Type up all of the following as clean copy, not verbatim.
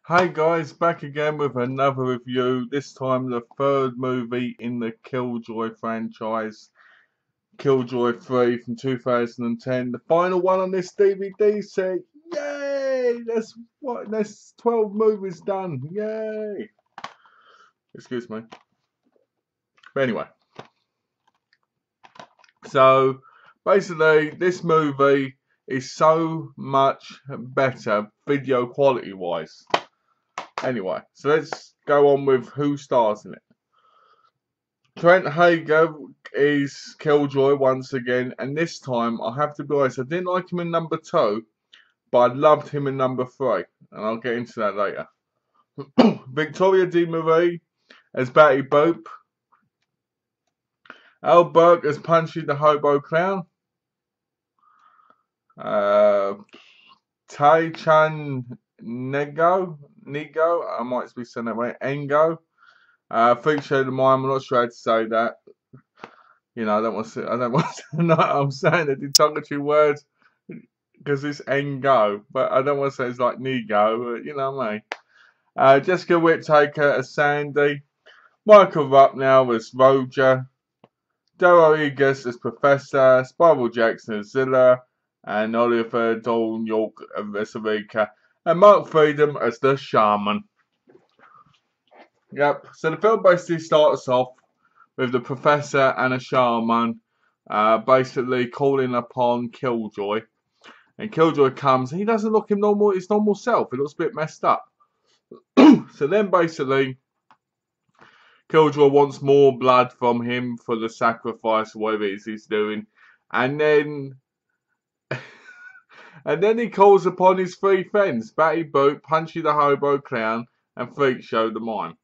Hi guys, back again with another review, this time the third movie in the Killjoy franchise, Killjoy 3 from 2010, the final one on this DVD set. Yay! That's 12 movies done. Yay! Excuse me. But anyway, so basically this movie is so much better video quality wise. Anyway, so let's go on with who stars in it. Trent Hager is Killjoy once again, and this time I have to be honest, I didn't like him in number 2, but I loved him in number 3, and I'll get into that later. Victoria De Marie as Betty Boop. Al Burke as Punchy the Hobo Clown. Tai Chan Nego, I might be saying that way, Engo. Freak Show the Mime, I'm not sure how to say that. You know, I don't want to, no, I'm saying a derogatory word because it's Engo, but I don't want to say it's like Nego, you know what I mean. Jessica Whittaker as Sandy. Michael Ruppnell as Roger. Daryl Eggers as Professor. Spiral Jackson as Zilla. And Oliver Dawn York as Veserica. And Mark Freedom as the Shaman. Yep, so the film basically starts off with the Professor and a Shaman basically calling upon Killjoy. And Killjoy comes, and he doesn't look his normal self. He looks a bit messed up. So then basically, Killjoy wants more blood from him for the sacrifice or whatever it is he's doing. And then he calls upon his 3 friends, Batty Boop, Punchy the Hobo Clown, and Freak Show the Mime.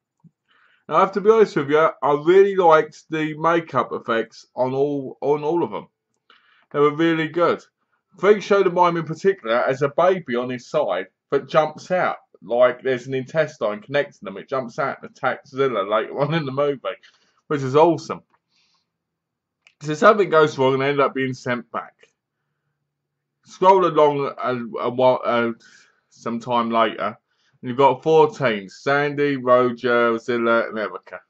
Now I have to be honest with you, I really liked the makeup effects on all of them. They were really good. Freak Show the Mime in particular has a baby on his side that jumps out. Like there's an intestine connecting them. It jumps out and attacks Zilla later on in the movie, which is awesome. So something goes wrong and they end up being sent back. Scroll along some time later, and you've got 4 teams: Sandy, Roger, Zilla, and Erica.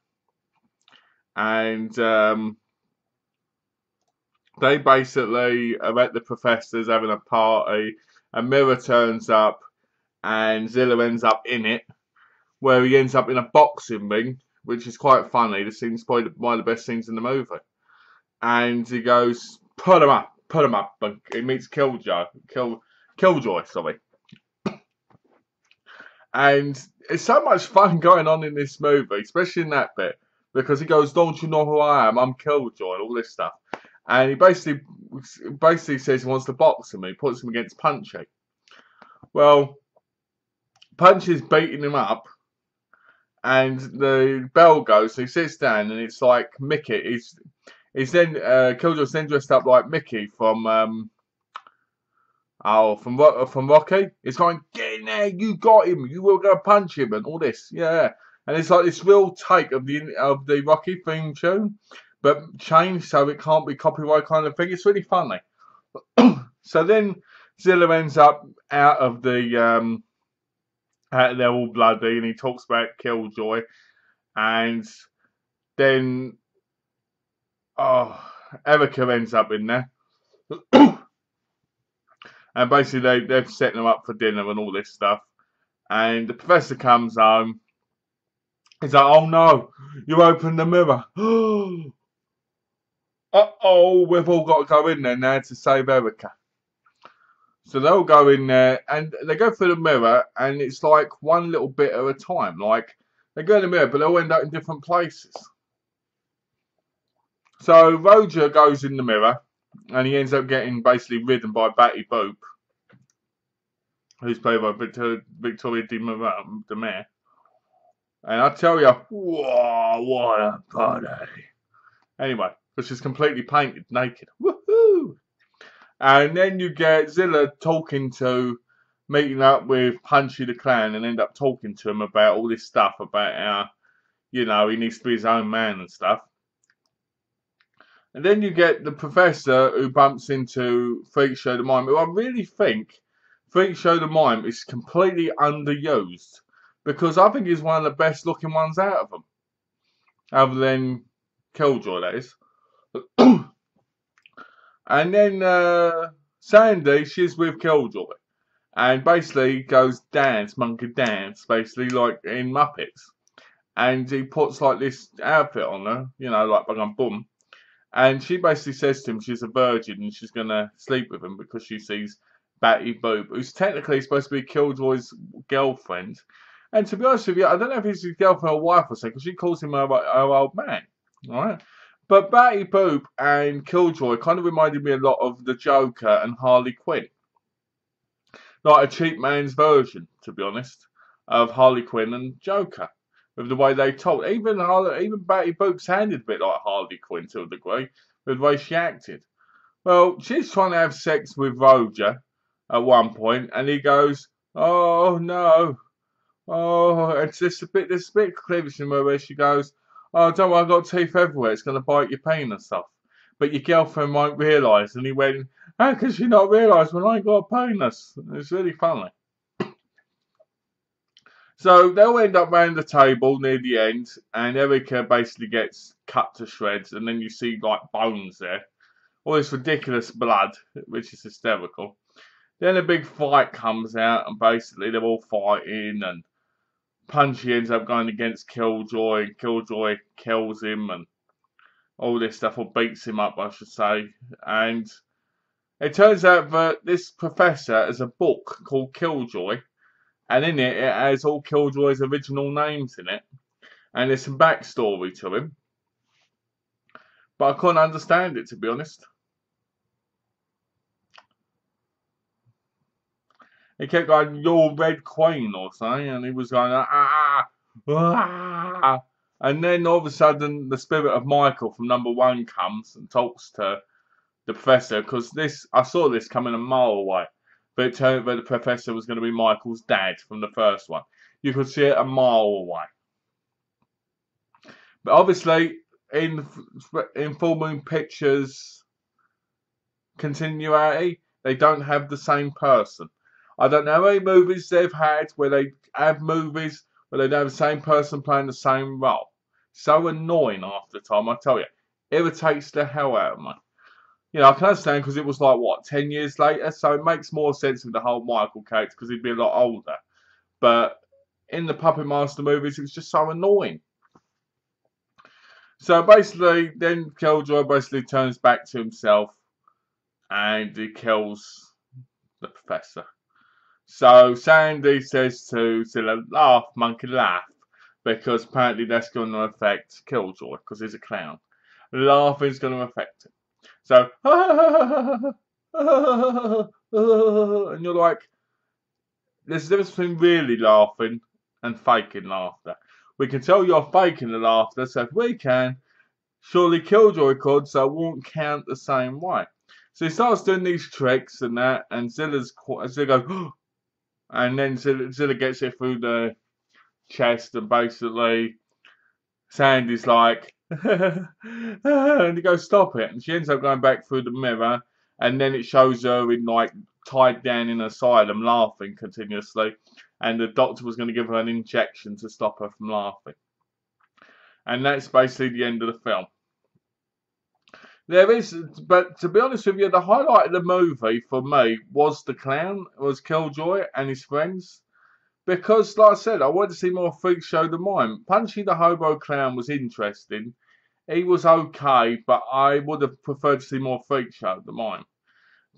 And they basically are at the Professor's having a party. A mirror turns up, and Zilla ends up in it, where he ends up in a boxing ring, which is quite funny. The scene's probably one of the best scenes in the movie. And he goes, put him up, and he meets Killjoy, sorry. And it's so much fun going on in this movie, especially in that bit, because he goes, don't you know who I am? I'm Killjoy, and all this stuff. And he basically says he wants to box him. He puts him against Punchy. Well, Punchy's beating him up, and the bell goes. So he sits down, and it's like Mickey. Killjoy's then dressed up like Mickey from Rocky. It's going, get in there, you got him, you were gonna punch him, and all this, yeah. And it's like this real take of the Rocky theme tune, but changed so it can't be copyright kind of thing. It's really funny. So then Zilla ends up out of there all bloody, and he talks about Killjoy, and then Erica ends up in there. And basically they're setting them up for dinner and all this stuff. And the Professor comes home. He's like, oh no, you opened the mirror. Uh-oh, we've all got to go in there now to save Erica. So they all go in there, and they go through the mirror, and it's like one little bit at a time. Like, they go in the mirror, but they all end up in different places. So Roger goes in the mirror, and he ends up getting basically ridden by Batty Boop, who's played by Victoria De Marie. And I tell you, whoa, what a party. Anyway, because she's completely painted naked. Woohoo! And then you get Zilla meeting up with Punchy the Clown, and end up talking to him about all this stuff about how, you know, he needs to be his own man and stuff. And then you get the Professor who bumps into Freak Show the Mime, who I really think Freak Show the Mime is completely underused. because I think he's one of the best looking ones out of them, other than Killjoy, that is. And then Sandy, she's with Killjoy, and basically goes dance, monkey dance, basically like in Muppets. And he puts like this outfit on her, you know, like boom, boom. And she basically says to him she's a virgin and she's gonna sleep with him because she sees Batty Boop, who's technically supposed to be Killjoy's girlfriend. And to be honest with you, I don't know if he's his girlfriend or wife or something, because she calls him her old man, right? But Batty Boop and Killjoy kind of reminded me a lot of the Joker and Harley Quinn. Like a cheap man's version, to be honest, of Harley Quinn and Joker. With the way they talk. Even Batty Boop sounded a bit like Harley Quinn to a degree, with the way she acted. Well, she's trying to have sex with Roger at one point, and he goes, "Oh no, oh," it's just a bit cleavage in where she goes, "Oh, don't worry, I've got teeth everywhere. It's going to bite your penis off, but your girlfriend won't realise." And he went, "How can she not realise when I ain't got a penis?" It's really funny. So they'll end up round the table near the end, and Erica basically gets cut to shreds, and then you see like bones there. All this ridiculous blood, which is hysterical. Then a big fight comes out, and basically they're all fighting, and Punchy ends up going against Killjoy, and Killjoy kills him, and all this stuff, or beats him up, I should say. And it turns out that this professor has a book called Killjoy, and in it has all Killjoy's original names in it, and there's some backstory to him. But I couldn't understand it, to be honest. He kept going, "You're Red Queen," or something, and he was going, "Ah, ah." And then all of a sudden, the spirit of Michael from #1 comes and talks to the professor, because I saw this coming a mile away. But it turned out that the professor was going to be Michael's dad from the first one. You could see it a mile away. But obviously, in Full Moon Pictures continuity, they don't have the same person. I don't know how many movies they've had where they have movies where they don't have the same person playing the same role. So annoying half the time, I tell you. Irritates the hell out of me. You know, I can understand because it was like, what, 10 years later? So it makes more sense with the whole Michael character because he'd be a lot older. But in the Puppet Master movies, it was just so annoying. So basically, then Killjoy basically turns back to himself and he kills the professor. So Sandy says to Zilla, "Laugh, monkey, laugh," because apparently that's going to affect Killjoy because he's a clown. Laughing's going to affect him. So, and you're like, there's a difference between really laughing and faking laughter. We can tell you're faking the laughter, so if we can, surely Killjoy could, so it won't count the same way. So he starts doing these tricks and that, and Zilla goes, and then Zilla gets it through the chest, and basically Sandy's like, and he goes, "Stop it," and she ends up going back through the mirror, and then it shows her in like tied down in an asylum laughing continuously, and the doctor was going to give her an injection to stop her from laughing, and that's basically the end of the film. But to be honest with you, the highlight of the movie for me was the clown, was Killjoy and his friends. Because, like I said, I wanted to see more Freak Show than mine. Punchy the Hobo Clown was interesting. He was okay, but I would have preferred to see more Freak Show than mine.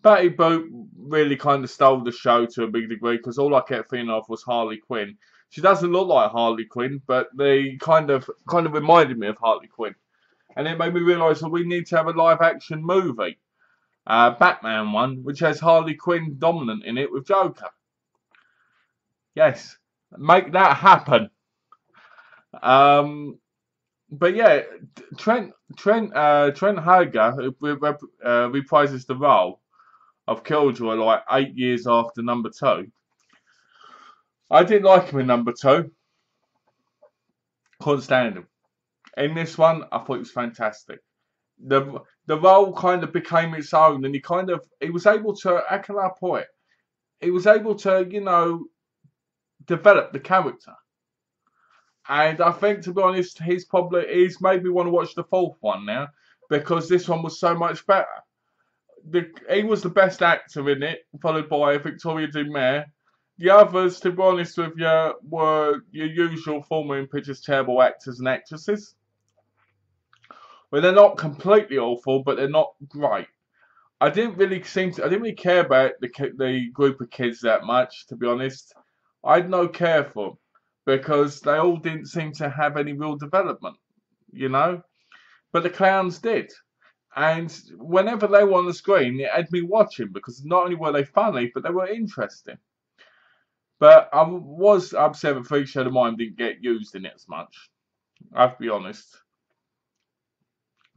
Batty Boop really kind of stole the show to a big degree, because all I kept thinking of was Harley Quinn. She doesn't look like Harley Quinn, but they kind of reminded me of Harley Quinn. And it made me realise that we need to have a live-action movie. Batman one, which has Harley Quinn dominant in it with Joker. Yes, make that happen. But yeah, Trent Hager, who reprises the role of Killjoy like 8 years after #2. I didn't like him in #2. Couldn't stand him. In this one, I thought he was fantastic. The role kind of became its own, and he was able to, how can I put it? He was able to, develop the character. And I think, to be honest, he's made me want to watch the fourth one now, because this one was so much better. He was the best actor in it, followed by Victoria Dumare. The others, to be honest with you, were your usual former in pictures terrible actors and actresses. Well, they're not completely awful, but they're not great. I didn't really care about the group of kids that much, to be honest. I had no care for them because they all didn't seem to have any real development, you know. But the clowns did, and whenever they were on the screen, it had me watching because not only were they funny, but they were interesting. But I was upset that Freak Show the Mime didn't get used in it as much. I have to be honest.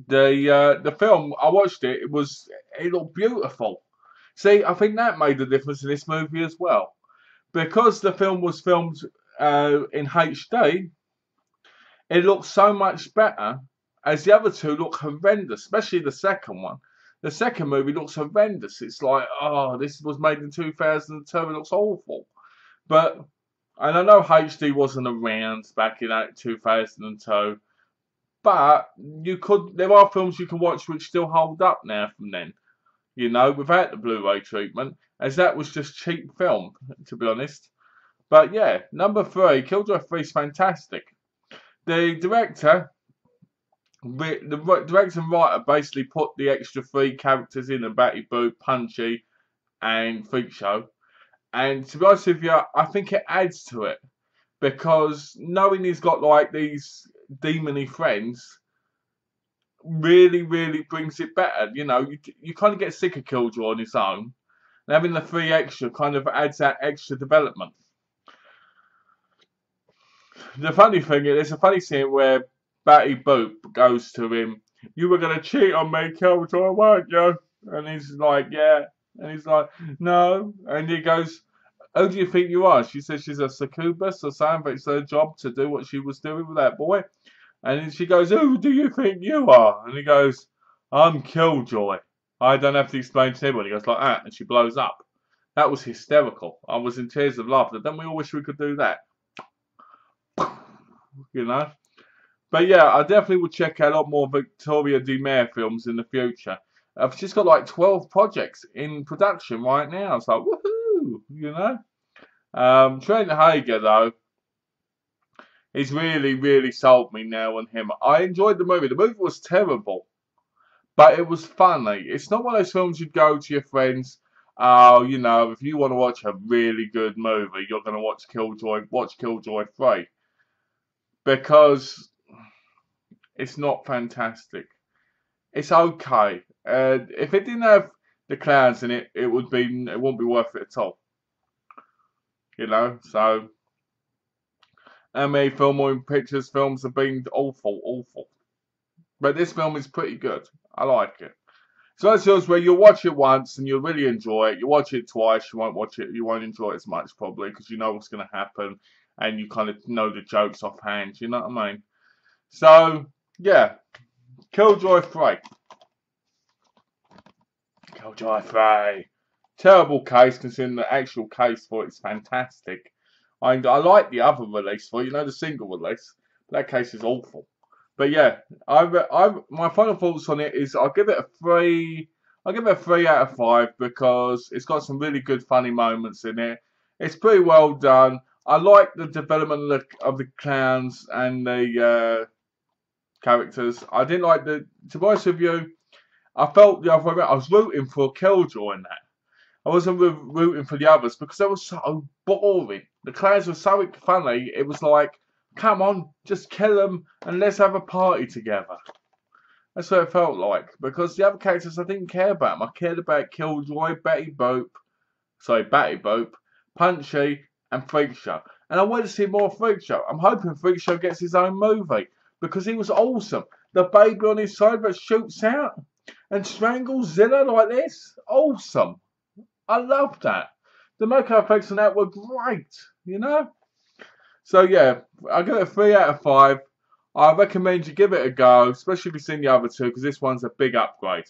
The film, I watched it. It looked beautiful. See, I think that made a difference in this movie as well, because the film was filmed in HD. It looks so much better, as the other two look horrendous, especially the second one. The second movie looks horrendous. It's like, oh, this was made in 2002. It looks awful. But, and I know HD wasn't around back in 2002. But there are films you can watch which still hold up now from then, you know, without the Blu-ray treatment, as that was just cheap film, to be honest. But yeah, number 3, Killjoy 3 is fantastic. The director and writer basically put the extra 3 characters in, the Batty Boop, Punchy, and Freak Show. And to be honest with you, I think it adds to it, because knowing he's got like these demony friends really brings it better. You know, you kind of get sick of Killjoy on his own, and having the 3 extra kind of adds that extra development. The funny thing is, there's a funny scene where Batty Boop goes to him, "You were going to cheat on me, Killjoy, weren't you?" And he's like, "Yeah." And he's like, "No." And he goes, "Who do you think you are?" She says she's a succubus or something, but it's her job to do what she was doing with that boy. And she goes, "Who do you think you are?" And he goes, "I'm Killjoy. I don't have to explain to anyone." He goes like that, and she blows up. That was hysterical. I was in tears of laughter. Don't we all wish we could do that? You know? But yeah, I definitely would check out a lot more Victoria Dumare films in the future. She's got like 12 projects in production right now. It's like, woohoo! You know? Trent Hager, though, he's really sold me now on him. I enjoyed the movie. The movie was terrible, but it was funny. It's not one of those films you'd go to your friends, oh, you know, if you want to watch a really good movie, you're going to watch Killjoy 3. Because it's not fantastic. It's okay. If it didn't have the clowns in it, it wouldn't be worth it at all. You know, so how many films have been awful. But this film is pretty good. I like it. So it's films where you'll watch it once and you'll really enjoy it. You watch it twice, you won't enjoy it as much probably, because you know what's going to happen and you kind of know the jokes offhand. You know what I mean? So yeah, Killjoy 3. Killjoy 3. Terrible case, considering the actual case for it's fantastic. I like the other release for it, you know, the single release. That case is awful. But yeah, my final thoughts on it is I'll give it a 3. I'll give it a 3 out of 5 because it's got some really good funny moments in it. It's pretty well done. I like the development of the clowns and the characters. I didn't like to be honest with you, I felt the other way around. I was rooting for Killjoy in that. I wasn't rooting for the others because they were so boring. The clowns were so funny. It was like, come on, just kill them and let's have a party together. That's what it felt like. Because the other characters, I didn't care about them. I cared about Killjoy, Batty Boop, Punchy, and Freak Show. And I want to see more Freak Show. I'm hoping Freak Show gets his own movie because he was awesome. The baby on his side that shoots out and strangles Zilla like this. Awesome. I love that. The makeup effects on that were great, you know? So yeah, I give it a 3 out of 5. I recommend you give it a go, especially if you've seen the other two, because this one's a big upgrade.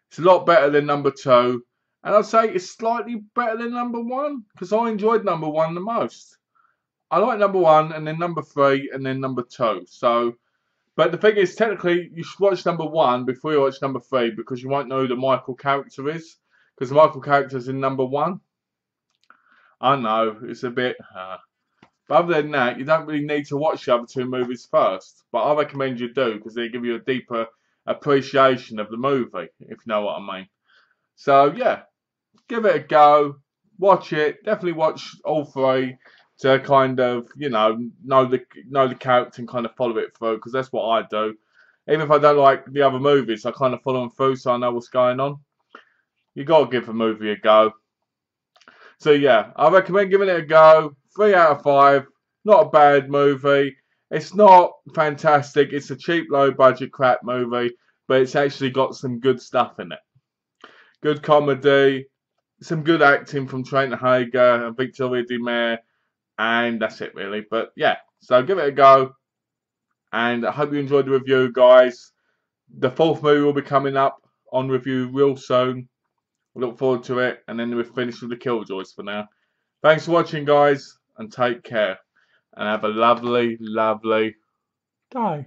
It's a lot better than number 2. And I'd say it's slightly better than number 1, because I enjoyed number 1 the most. I like number 1, and then number 3, and then number 2. So, but the thing is, technically, you should watch number 1 before you watch number 3 because you won't know who the Michael character is. Because the Michael character is in number 1. I know, it's a bit... But other than that, you don't really need to watch the other 2 movies first. But I recommend you do because they give you a deeper appreciation of the movie, if you know what I mean. So, yeah, give it a go. Watch it. Definitely watch all 3 to kind of, you know the character and kind of follow it through, because that's what I do. Even if I don't like the other movies, I kind of follow them through so I know what's going on. You got to give a movie a go. So yeah, I recommend giving it a go. 3 out of 5. Not a bad movie. It's not fantastic. It's a cheap, low-budget crap movie, but it's actually got some good stuff in it. Good comedy, some good acting from Trent Hager and Victoria De Mere, and that's it really. But yeah, so give it a go, and I hope you enjoyed the review, guys. The 4th movie will be coming up on review real soon. I look forward to it, and then we're finished with the Killjoys for now. Thanks for watching, guys, and take care, and have a lovely, lovely day.